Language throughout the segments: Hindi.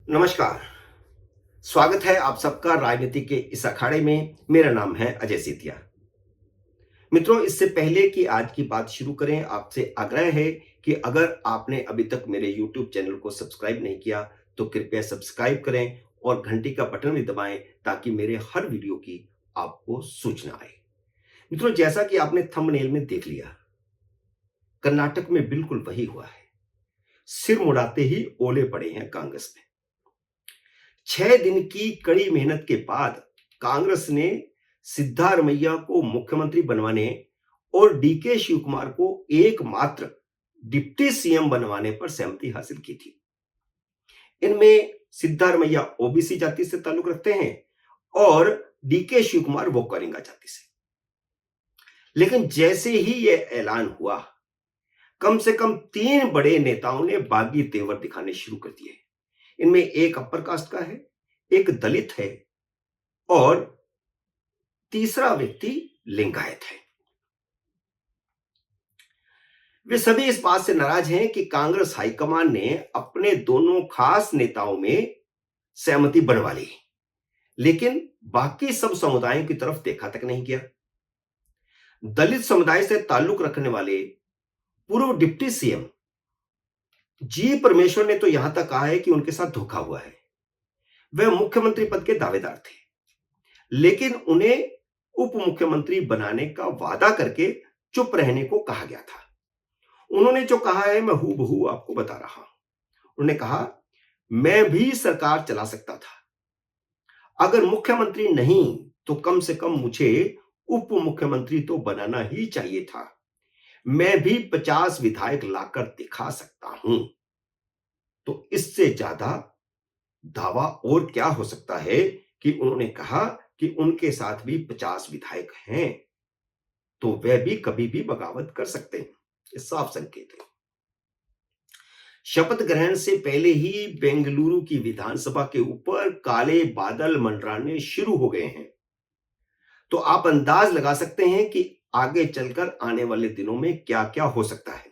नमस्कार। स्वागत है आप सबका राजनीति के इस अखाड़े में। मेरा नाम है अजय सेतिया। मित्रों, इससे पहले कि आज की बात शुरू करें, आपसे आग्रह है कि अगर आपने अभी तक मेरे YouTube चैनल को सब्सक्राइब नहीं किया तो कृपया सब्सक्राइब करें और घंटी का बटन भी दबाएं ताकि मेरे हर वीडियो की आपको सूचना आए। मित्रों, जैसा कि आपने थंबनेल में देख लिया, कर्नाटक में बिल्कुल वही हुआ है। सिर मुड़ाते ही ओले पड़े हैं कांग्रेस में। 6 दिन की कड़ी मेहनत के बाद कांग्रेस ने सिद्धारमैया को मुख्यमंत्री बनवाने और डीके शिव कुमार को एकमात्र डिप्टी सीएम बनवाने पर सहमति हासिल की थी। इनमें सिद्धारमैया ओबीसी जाति से ताल्लुक रखते हैं और डीके शिव कुमार वोकलिंगा जाति से। लेकिन जैसे ही यह ऐलान हुआ, कम से कम 3 बड़े नेताओं ने बागी तेवर दिखाने शुरू कर दिए। इनमें एक अपर कास्ट का है, एक दलित है और तीसरा व्यक्ति लिंगायत है। वे सभी इस बात से नाराज हैं कि कांग्रेस हाईकमान ने अपने दोनों खास नेताओं में सहमति बनवा ली, लेकिन बाकी सब समुदायों की तरफ देखा तक नहीं किया। दलित समुदाय से ताल्लुक रखने वाले पूर्व डिप्टी सीएम जी परमेश्वर ने तो यहां तक कहा है कि उनके साथ धोखा हुआ है। वह मुख्यमंत्री पद के दावेदार थे, लेकिन उन्हें उप मुख्यमंत्री बनाने का वादा करके चुप रहने को कहा गया था। उन्होंने जो कहा है मैं हूबहू आपको बता रहा हूं। उन्होंने कहा, मैं भी सरकार चला सकता था, अगर मुख्यमंत्री नहीं तो कम से कम मुझे उप मुख्यमंत्री तो बनाना ही चाहिए था। मैं भी 50 विधायक लाकर दिखा सकता हूं। तो इससे ज्यादा दावा और क्या हो सकता है कि उन्होंने कहा कि उनके साथ भी 50 विधायक हैं, तो वह भी कभी भी बगावत कर सकते हैं। ये साफ संकेत है। शपथ ग्रहण से पहले ही बेंगलुरु की विधानसभा के ऊपर काले बादल मंडराने शुरू हो गए हैं। तो आप अंदाज लगा सकते हैं कि आगे चलकर आने वाले दिनों में क्या क्या हो सकता है।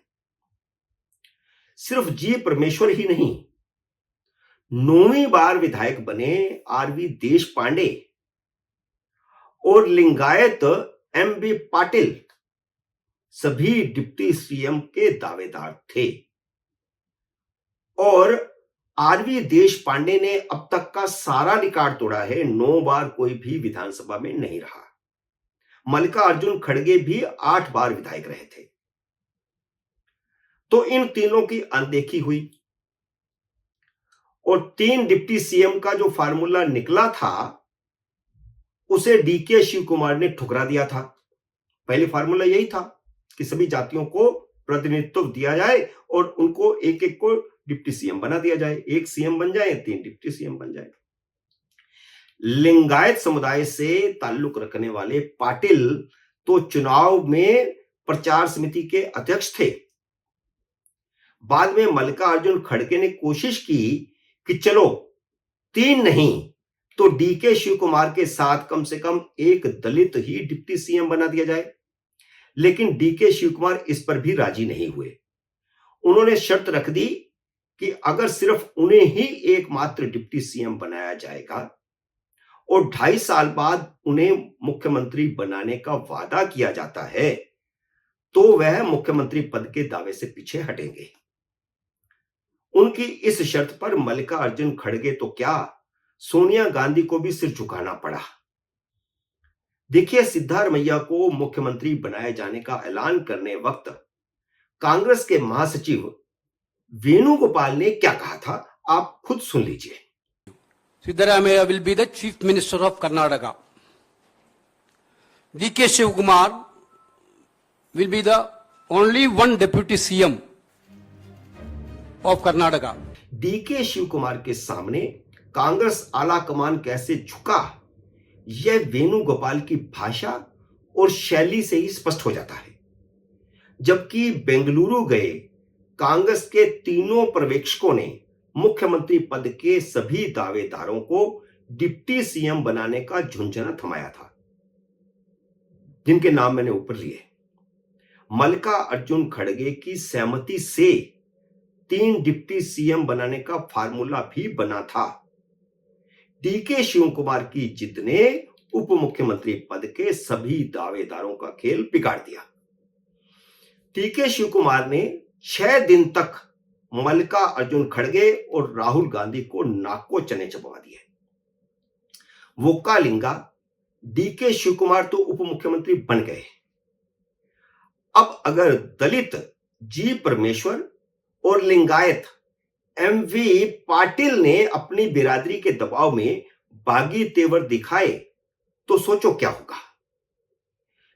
सिर्फ जी परमेश्वर ही नहीं, 9वीं बार विधायक बने आरवी देश पांडे और लिंगायत एमबी पाटिल सभी डिप्टी सीएम के दावेदार थे। और आरवी देश पांडे ने अब तक का सारा रिकॉर्ड तोड़ा है। 9 बार कोई भी विधानसभा में नहीं रहा। मल्लिकार्जुन खड़गे भी 8 बार विधायक रहे थे। तो इन तीनों की अनदेखी हुई और 3 डिप्टी सीएम का जो फार्मूला निकला था उसे डीके शिव कुमार ने ठुकरा दिया था। पहले फार्मूला यही था कि सभी जातियों को प्रतिनिधित्व दिया जाए और उनको एक एक को डिप्टी सीएम बना दिया जाए। एक सीएम बन जाए, 3 डिप्टी सीएम बन जाए। लिंगायत समुदाय से ताल्लुक रखने वाले पाटिल तो चुनाव में प्रचार समिति के अध्यक्ष थे। बाद में मल्लिकार्जुन खड़गे ने कोशिश की कि चलो 3 नहीं तो डीके शिव कुमार के साथ कम से कम एक दलित ही डिप्टी सीएम बना दिया जाए, लेकिन डीके शिव कुमार इस पर भी राजी नहीं हुए। उन्होंने शर्त रख दी कि अगर सिर्फ उन्हें ही एकमात्र डिप्टी सीएम बनाया जाएगा और 2.5 साल बाद उन्हें मुख्यमंत्री बनाने का वादा किया जाता है तो वह मुख्यमंत्री पद के दावे से पीछे हटेंगे। उनकी इस शर्त पर मल्लिकार्जुन खड़गे तो क्या, सोनिया गांधी को भी सिर झुकाना पड़ा। देखिए, सिद्धारमैया को मुख्यमंत्री बनाए जाने का ऐलान करने वक्त कांग्रेस के महासचिव वेणुगोपाल ने क्या कहा था, आप खुद सुन लीजिए। Siddaramaiah will be the Chief Minister of Karnataka. D.K. Shivkumar will be the only one Deputy CM of Karnataka. DK Shiv Kumar के सामने कांग्रेस आला कमान कैसे झुका, यह वेणुगोपाल की भाषा और शैली से ही स्पष्ट हो जाता है। जबकि बेंगलुरु गए कांग्रेस के तीनों पर्यवेक्षकों ने मुख्यमंत्री पद के सभी दावेदारों को डिप्टी सीएम बनाने का झुंझुना थमाया था, जिनके नाम मैंने ऊपर लिए। मल्लिकार्जुन खड़गे की सहमति से 3 डिप्टी सीएम बनाने का फार्मूला भी बना था। डीके शिव कुमार की जिद ने उप मुख्यमंत्री पद के सभी दावेदारों का खेल बिगाड़ दिया। डीके शिव कुमार ने 6 दिन तक मल्लिकार्जुन खड़गे और राहुल गांधी को नाक को चने चबवा दिए। वोक्कालिंगा डीके शिव कुमार तो उप मुख्यमंत्री बन गए। अब अगर दलित जी परमेश्वर और लिंगायत एमवी पाटिल ने अपनी बिरादरी के दबाव में बागी तेवर दिखाए तो सोचो क्या होगा।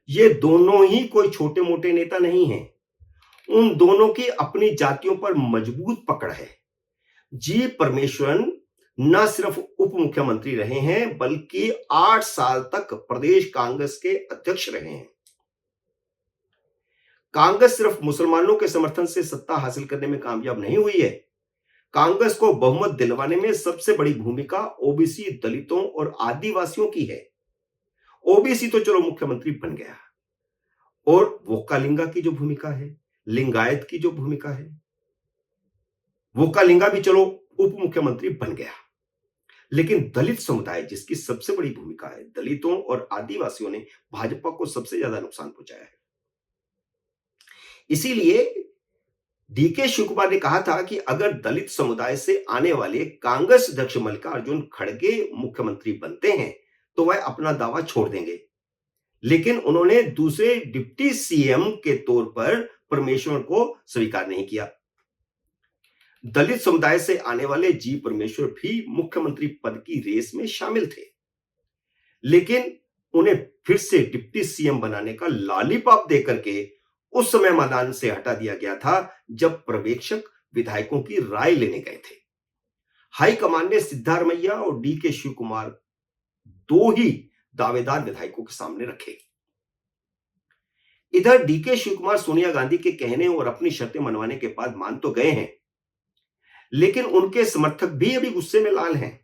ये दोनों ही कोई छोटे मोटे नेता नहीं हैं। उन दोनों की अपनी जातियों पर मजबूत पकड़ है। जी परमेश्वरन न सिर्फ उप मुख्यमंत्री रहे हैं बल्कि 8 साल तक प्रदेश कांग्रेस के अध्यक्ष रहे हैं। कांग्रेस सिर्फ मुसलमानों के समर्थन से सत्ता हासिल करने में कामयाब नहीं हुई है। कांग्रेस को बहुमत दिलवाने में सबसे बड़ी भूमिका ओबीसी, दलितों और आदिवासियों की है। ओबीसी तो चलो मुख्यमंत्री बन गया, और वोक्कालिंगा की जो भूमिका है, लिंगायत की जो भूमिका है, वोक्कालिंगा भी चलो उप मुख्यमंत्री बन गया, लेकिन दलित समुदाय जिसकी सबसे बड़ी भूमिका है, दलितों और आदिवासियों ने भाजपा को सबसे ज्यादा नुकसान पहुंचाया है। इसीलिए डीके शिव कुमार ने कहा था कि अगर दलित समुदाय से आने वाले कांग्रेस अध्यक्ष मल्लिकार्जुन खड़गे मुख्यमंत्री बनते हैं तो वह अपना दावा छोड़ देंगे। लेकिन उन्होंने दूसरे डिप्टी सीएम के तौर पर परमेश्वर को स्वीकार नहीं किया। दलित समुदाय से आने वाले जी परमेश्वर भी मुख्यमंत्री पद की रेस में शामिल थे, लेकिन उन्हें फिर से डिप्टी सीएम बनाने का लॉलीपॉप देकर के उस समय मैदान से हटा दिया गया था जब पर्यवेक्षक विधायकों की राय लेने गए थे। हाईकमान ने सिद्धारमैया और डीके शिव कुमार दो ही दावेदार विधायकों के सामने रखे। इधर डीके शिव कुमार सोनिया गांधी के कहने और अपनी शर्तें मनवाने के बाद मान तो गए हैं, लेकिन उनके समर्थक भी अभी गुस्से में लाल हैं।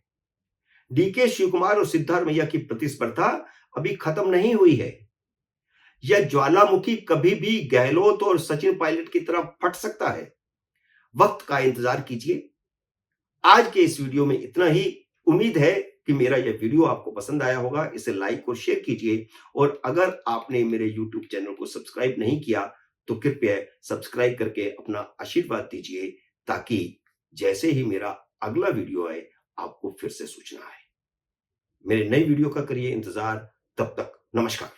डीके शिव कुमार और सिद्धारमैया की प्रतिस्पर्धा अभी खत्म नहीं हुई है। यह ज्वालामुखी कभी भी गहलोत और सचिन पायलट की तरह फट सकता है। वक्त का इंतजार कीजिए। आज के इस वीडियो में इतना ही। उम्मीद है कि मेरा यह वीडियो आपको पसंद आया होगा। इसे लाइक और शेयर कीजिए, और अगर आपने मेरे YouTube चैनल को सब्सक्राइब नहीं किया तो कृपया सब्सक्राइब करके अपना आशीर्वाद दीजिए, ताकि जैसे ही मेरा अगला वीडियो आए आपको फिर से सूचना आए। मेरे नई वीडियो का करिए इंतजार। तब तक नमस्कार।